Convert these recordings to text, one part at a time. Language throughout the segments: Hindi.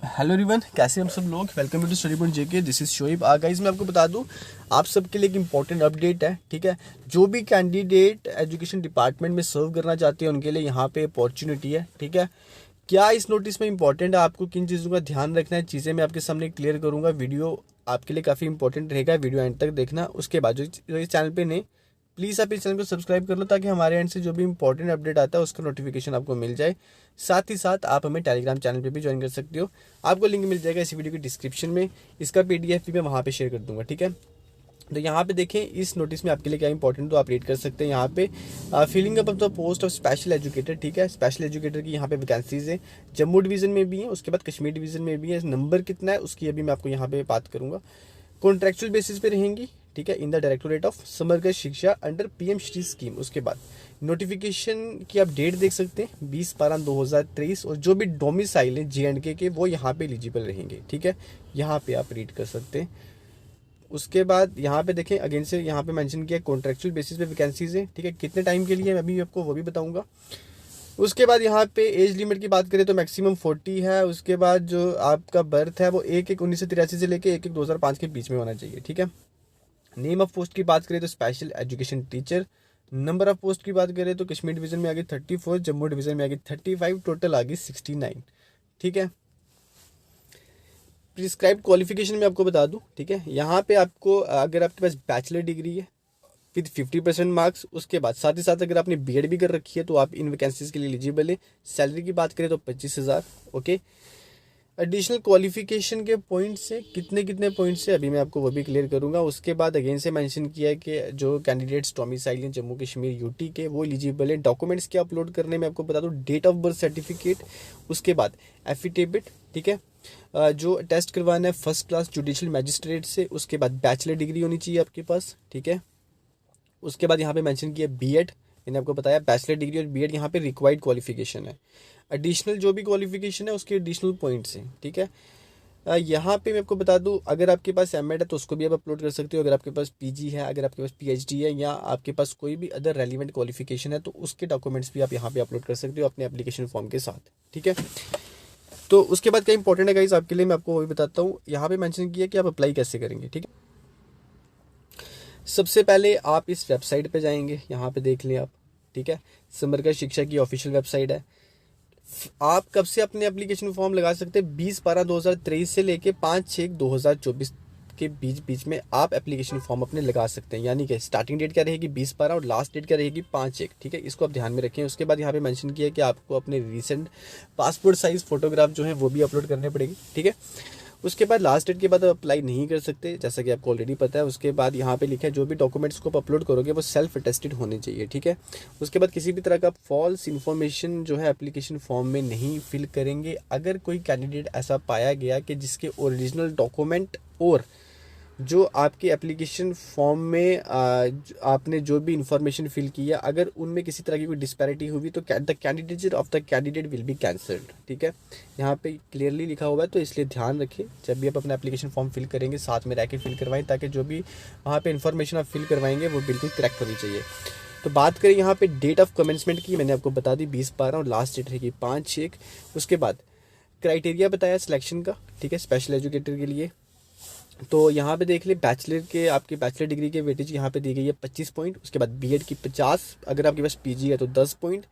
हेलो एवरीवन, कैसे हम सब लोग। Welcome to Study Point JK. This is Shoaib. Guys, मैं आपको बता दूं, आप सबके लिए एक इंपॉर्टेंट अपडेट है। ठीक है, जो भी कैंडिडेट एजुकेशन डिपार्टमेंट में सर्व करना चाहते हैं उनके लिए यहाँ पे अपॉर्चुनिटी है। ठीक है, क्या इस नोटिस में इंपॉर्टेंट है, आपको किन चीज़ों का ध्यान रखना है, चीज़ें मैं आपके सामने क्लियर करूँगा। वीडियो आपके लिए काफ़ी इंपॉर्टेंट रहेगा, वीडियो एंड तक देखना। उसके बाद जो इस चैनल पे नहीं, प्लीज़ आप इस चैनल को सब्सक्राइब कर लो ताकि हमारे एंड से जो भी इंपॉर्टेंट अपडेट आता है उसका नोटिफिकेशन आपको मिल जाए। साथ ही साथ आप हमें टेलीग्राम चैनल पे भी ज्वाइन कर सकते हो, आपको लिंक मिल जाएगा इस वीडियो की डिस्क्रिप्शन में। इसका पीडीएफ भी मैं वहाँ पे शेयर कर दूंगा। ठीक है, तो यहाँ पे देखें इस नोटिस में आपके लिए क्या इंपॉर्टेंट तो आप रीड कर सकते हैं। यहाँ पे filling up the post of special educator. ठीक है, स्पेशल एजुकेटर की यहाँ पे वैकेंसीज है, जम्मू डिवीजन में भी है, उसके बाद कश्मीर डिवीजन में भी है। नंबर कितना है उसकी अभी मैं आपको यहाँ पे बात करूंगा। कॉन्ट्रेक्चुअल बेसिस पे रहेंगी। ठीक है, इन द डायरेक्टोरेट ऑफ समग्र शिक्षा अंडर पीएम श्री स्कीम। उसके बाद नोटिफिकेशन की आप डेट देख सकते हैं 20/12/2023, और जो भी डोमिसाइल है JNK के वो यहाँ पे एलिजिबल रहेंगे। ठीक है, यहाँ पे आप रीड कर सकते हैं। उसके बाद यहाँ पे देखें अगेन से यहाँ पे मेंशन किया कॉन्ट्रेक्चुअल बेसिस पे वैकेंसीज है। ठीक है, कितने टाइम के लिए मैं अभी आपको वो भी बताऊंगा। उसके बाद यहाँ पे एज लिमिट की बात करें तो मैक्सिमम 40 है। उसके बाद जो आपका बर्थ है वो 1/1/1983 से लेके 1/1/2005 के बीच में होना चाहिए। ठीक है, नेम ऑफ पोस्ट की बात करें तो special education teacher. Number of post की बात करें तो कश्मीर डिवीजन में आ गई 34, जम्मू डिवीजन में आ गई 35, टोटल आ गई 69। ठीक है, प्रिस्क्राइब्ड क्वालिफिकेशन में आपको बता दूं। ठीक है, यहाँ पे आपको अगर आपके पास बैचलर डिग्री है विद 50% मार्क्स, उसके बाद साथ ही साथ अगर आपने बीएड भी कर रखी है तो आप इन वैकेंसीज के लिए एलिजिबल है। सैलरी की बात करें तो 25,000। ओके, एडिशनल क्वालिफिकेशन के पॉइंट से कितने कितने पॉइंट से अभी मैं आपको वो भी क्लियर करूंगा। उसके बाद अगेन से मेंशन किया है कि जो कैंडिडेट्स डोमिसाइल हैं जम्मू कश्मीर यूटी के वो एलिजिबल है। डॉक्यूमेंट्स के अपलोड करने में आपको बता दूं, डेट ऑफ बर्थ सर्टिफिकेट, उसके बाद एफिडेविट। ठीक है, जो टेस्ट करवाना है फर्स्ट क्लास जुडिशियल मैजिस्ट्रेट से, उसके बाद बैचलर डिग्री होनी चाहिए आपके पास। ठीक है, उसके बाद यहाँ पे मेंशन किया बीएड, मैंने आपको बताया बैचलर डिग्री और बीएड यहाँ पे रिक्वायर्ड क्वालिफिकेशन है। एडिशनल जो भी क्वालिफिकेशन है उसके एडिशनल पॉइंट्स हैं। ठीक है, यहाँ पे मैं आपको बता दूं, अगर आपके पास एमएड है तो उसको भी आप अपलोड कर सकते हो। अगर आपके पास पीजी है, अगर आपके पास पीएचडी है, या आपके पास कोई भी अदर रेलिवेंट क्वालिफिकेशन है तो उसके डॉक्यूमेंट्स भी आप यहाँ पे अपलोड कर सकते हो अपने एप्लीकेशन फॉर्म के साथ। ठीक है, तो उसके बाद क्या इंपॉर्टेंट है गाइस आपके लिए, मैं आपको वही बताता हूँ। यहाँ पे मेंशन किया कि आप अप्लाई कैसे करेंगे। ठीक है, सबसे पहले आप इस वेबसाइट पे जाएंगे, यहाँ पे देख लें आप। ठीक है, समग्र शिक्षा की ऑफिशियल वेबसाइट है। आप कब से अपने एप्लीकेशन फॉर्म लगा सकते हैं, 20/12/2023 से लेके 5/6/2024 के बीच बीच में आप एप्लीकेशन फॉर्म अपने लगा सकते हैं। यानी कि स्टार्टिंग डेट क्या रहेगी 20/12 और लास्ट डेट क्या रहेगी 5/1। ठीक है, इसको आप ध्यान में रखें। उसके बाद यहाँ पे मेंशन किया है कि आपको अपने रिसेंट पासपोर्ट साइज फोटोग्राफ जो है वो भी अपलोड करने पड़ेगी। ठीक है, उसके बाद लास्ट डेट के बाद आप अप्लाई नहीं कर सकते, जैसा कि आपको ऑलरेडी पता है। उसके बाद यहाँ पे लिखा है जो भी डॉक्यूमेंट्स को आप अपलोड करोगे वो सेल्फ अटेस्टेड होने चाहिए। ठीक है, उसके बाद किसी भी तरह का फॉल्स इन्फॉर्मेशन जो है एप्लीकेशन फॉर्म में नहीं फिल करेंगे। अगर कोई कैंडिडेट ऐसा पाया गया कि जिसके ओरिजिनल डॉक्यूमेंट और जो आपके एप्लीकेशन फॉर्म में आपने जो भी इंफॉर्मेशन फिल किया, अगर उनमें किसी तरह की कोई डिस्पैरिटी हुई तो the candidate of the candidate will be cancelled. ठीक है, यहाँ पे क्लियरली लिखा हुआ है, तो इसलिए ध्यान रखें जब भी आप अपना एप्लीकेशन फॉर्म फिल करेंगे साथ में रह के फिल करवाएं, ताकि जो भी वहाँ पे इन्फॉर्मेशन आप फिल करवाएंगे वो बिल्कुल करेक्ट होनी चाहिए। तो बात करें यहाँ पे डेट ऑफ कमेंसमेंट की, मैंने आपको बता दी 20/12 और लास्ट डेट रहेगी 5/1। उसके बाद क्राइटेरिया बताया सिलेक्शन का। ठीक है, स्पेशल एजुकेटर के लिए तो यहाँ पे देख ले, बैचलर के आपके बैचलर डिग्री के वेटेज यहाँ पे दी गई है 25 पॉइंट। उसके बाद बीएड की 50, अगर आपके पास पीजी है तो 10 point,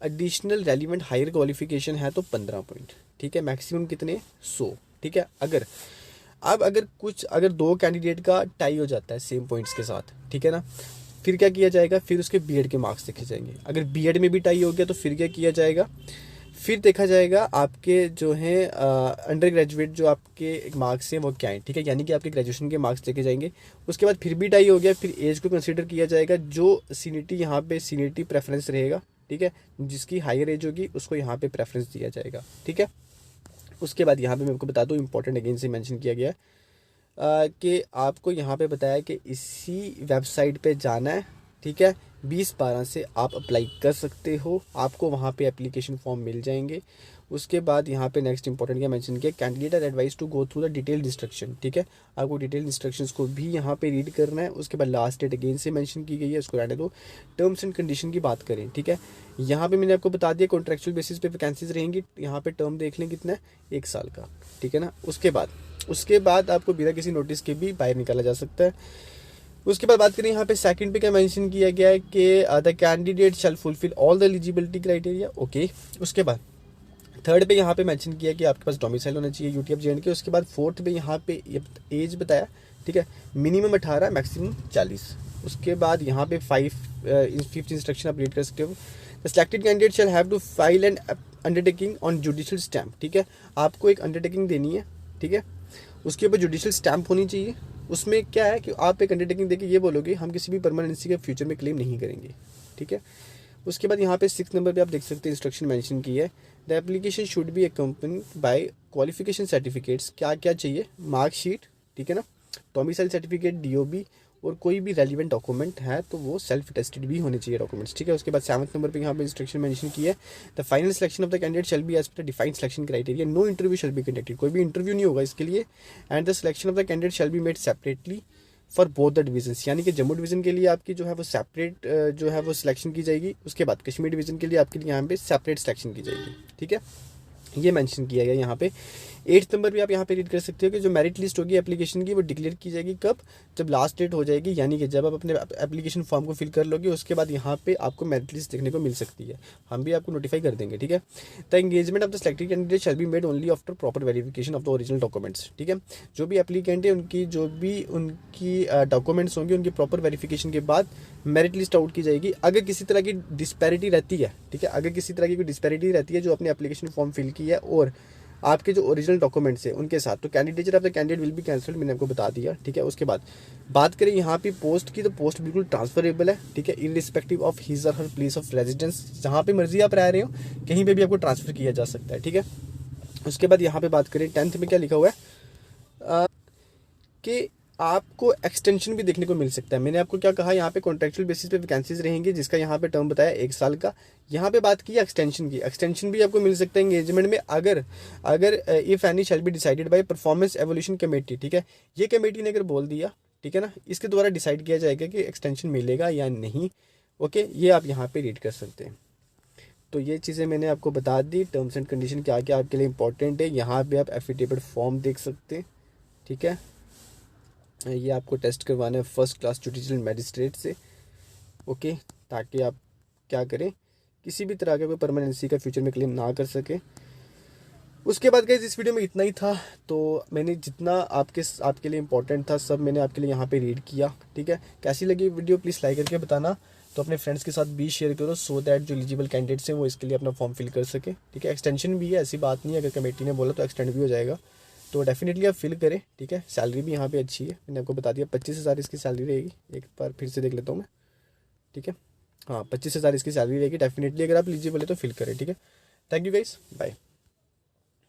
additional relevant higher qualification है तो 15 पॉइंट। ठीक है, मैक्सिमम कितने 100। ठीक है, अगर दो कैंडिडेट का टाई हो जाता है सेम पॉइंट्स के साथ, ठीक है ना, फिर क्या किया जाएगा, फिर उसके बीएड के मार्क्स देखे जाएंगे। अगर बीएड में भी टाई हो गया तो फिर क्या किया जाएगा, फिर देखा जाएगा आपके जो हैं अंडर ग्रेजुएट जो आपके मार्क्स हैं वो क्या हैं। ठीक है, यानी कि आपके ग्रेजुएशन के मार्क्स देखे जाएंगे। उसके बाद फिर भी टाई हो गया, फिर एज को कंसीडर किया जाएगा। जो सीनियरिटी यहाँ पे सीनियरिटी प्रेफरेंस रहेगा। ठीक है, जिसकी हायर एज होगी उसको यहाँ पे प्रेफरेंस दिया जाएगा। ठीक है, उसके बाद यहाँ पे मैं आपको बता दूँ, इंपॉर्टेंट अगेन से मेंशन किया गया है कि आपको यहाँ पे बताया कि इसी वेबसाइट पे जाना है। ठीक है, 20/12 से आप अप्लाई कर सकते हो, आपको वहाँ पे एप्लीकेशन फॉर्म मिल जाएंगे। उसके बाद यहाँ पे नेक्स्ट इंपॉर्टेंट क्या मेंशन किया, candidate are advise to go through the detailed instruction, ठीक है, आपको डिटेल इंस्ट्रक्शंस को भी यहाँ पे रीड करना है। उसके बाद लास्ट डेट अगेन से मेंशन की गई है, उसको रहने दो। टर्म्स एंड कंडीशन की बात करें, ठीक है, यहाँ पे मैंने आपको बता दिया कॉन्ट्रेक्चुअल बेसिस पे वैकेंसीज रहेंगी। यहाँ पे टर्म देख लें कितना है, 1 साल का, ठीक है ना। उसके बाद आपको बिना किसी नोटिस के भी बाहर निकाला जा सकता है। उसके बाद बात करें यहाँ पे सेकंड पे क्या मेंशन किया गया है कि the candidate shell fulfil all the eligibility criteria, okay. उसके बाद थर्ड पे यहाँ पे मेंशन किया कि आपके पास डोमिसाइल होना चाहिए यूटी ऑफ जे&के। उसके बाद फोर्थ पे यहाँ पे एज बताया, ठीक है, मिनिमम 18 मैक्सिमम 40। उसके बाद यहाँ पे 5th इंस्ट्रक्शन आप रीड कर सकते हो, the selected candidate shall have to file an undertaking on judicial stamp, ठीक है, आपको एक अंडरटेकिंग देनी है, ठीक है, उसके ऊपर जुडिशियल स्टैम्प होनी चाहिए। उसमें क्या है कि आप एक अंडरटेकिंग देके ये बोलोगे हम किसी भी परमानेंसी के फ्यूचर में क्लेम नहीं करेंगे, ठीक है। उसके बाद यहाँ पे 6 नंबर पे आप देख सकते हैं इंस्ट्रक्शन मेंशन की है, the application should be accompanied by qualification certificates, क्या क्या चाहिए, मार्कशीट, ठीक है ना, डोमिसाइल सर्टिफिकेट, डीओबी, और कोई भी रेलिवेंट डॉक्यूमेंट है तो वो सेल्फ टेस्टेड भी होने चाहिए डॉक्यूमेंट्स, ठीक है। उसके बाद 7th नंबर पे यहाँ पे इंस्ट्रक्शन मेंशन की है, the final selection of the candidate shall be as per defined selection criteria, no interview shall be conducted, कोई भी इंटरव्यू नहीं होगा इसके लिए, and the selection of the candidate shall be made separately for both the divisions, यानी कि जम्मू डिवीजन के लिए आपकी जो है वो सेपरेट जो है वो सिलेक्शन की जाएगी। उसके बाद कश्मीर डिवीजन के लिए आपके लिए यहाँ पे सेपरेट सिलेक्शन की जाएगी, ठीक है, ये मेंशन किया गया यहाँ पे। 8th नंबर भी आप यहाँ पे रीड कर सकते हो कि जो मेरिट लिस्ट होगी एप्लीकेशन की वो डिक्लेयर की जाएगी कब, जब लास्ट डेट हो जाएगी, यानी कि जब आप अपने एप्लीकेशन फॉर्म को फिल कर लोगे उसके बाद यहाँ पे आपको मेरिट लिस्ट देखने को मिल सकती है, हम भी आपको नोटिफाई कर देंगे, ठीक है। The engagement of the selected candidate shall be made only after proper verification of the original documents, ठीक है, जो भी एप्लीकेंट है उनकी डॉक्यूमेंट्स होंगे उनकी प्रॉपर वेरिफिकेशन के बाद मेरिट लिस्ट आउट की जाएगी। अगर किसी तरह की डिस्पैरिटी रहती है, ठीक है, अगर किसी तरह की कोई डिस्पैरिटी रहती है जो अपने एप्लीकेशन फॉर्म फिल की है और आपके जो ओरिजिनल डॉक्यूमेंट्स है उनके साथ, तो candidate of the candidate will be cancelled, मैंने आपको बता दिया, ठीक है। उसके बाद बात करें यहाँ पे पोस्ट की, तो पोस्ट बिल्कुल ट्रांसफरेबल है, ठीक है, इररिस्पेक्टिव ऑफ हिज और हर प्लेस ऑफ रेजिडेंस, जहाँ पे मर्जी आप रह रहे हो कहीं पे भी आपको ट्रांसफर किया जा सकता है, ठीक है। उसके बाद यहाँ पे बात करें 10th में क्या लिखा हुआ है कि आपको एक्सटेंशन भी देखने को मिल सकता है। मैंने आपको क्या कहा, यहाँ पे कॉन्ट्रेक्चुअल बेसिस पे वैकेंसीज रहेंगी जिसका यहाँ पे टर्म बताया 1 साल का। यहाँ पे बात की एक्सटेंशन की, एक्सटेंशन भी आपको मिल सकता है एंगेजमेंट में, अगर if any shall be decided by performance evolution committee, ठीक है, ये कमेटी ने अगर बोल दिया, ठीक है ना, इसके द्वारा डिसाइड किया जाएगा कि एक्सटेंशन मिलेगा या नहीं, ओके, ये आप यहाँ पे रीड कर सकते हैं। तो ये चीज़ें मैंने आपको बता दी, टर्म्स एंड कंडीशन क्या क्या आपके लिए इंपॉर्टेंट है। यहाँ पे आप एफिडेविट फॉर्म देख सकते हैं, ठीक है, ये आपको टेस्ट करवाना है 1st क्लास जुडिशियल मैजिस्ट्रेट से, ओके, ताकि आप क्या करें, किसी भी तरह का कोई परमानेंसी का फ्यूचर में क्लेम ना कर सके। उसके बाद गाइस इस वीडियो में इतना ही था, तो मैंने जितना आपके लिए इंपॉर्टेंट था सब मैंने आपके लिए यहाँ पे रीड किया, ठीक है। कैसी लगी वीडियो प्लीज़ लाइक करके बताना, तो अपने फ्रेंड्स के साथ भी शेयर करो सो दैट जो एलिजिबल कैंडिडेट्स हैं वो इसके लिए अपना फॉर्म फिल कर सके, ठीक है। एक्सटेंशन भी है, ऐसी बात नहीं है, अगर कमेटी ने बोला तो एक्सटेंड भी हो जाएगा, तो डेफिनेटली आप फिल करें, ठीक है। सैलरी भी यहाँ पे अच्छी है, मैंने आपको बता दिया 25,000 इसकी सैलरी रहेगी, एक बार फिर से देख लेता हूँ मैं, ठीक है, हाँ 25,000 इसकी सैलरी रहेगी। डेफिनेटली अगर आप एलिजिबल है तो फिल करें, ठीक है। Thank you guys, bye.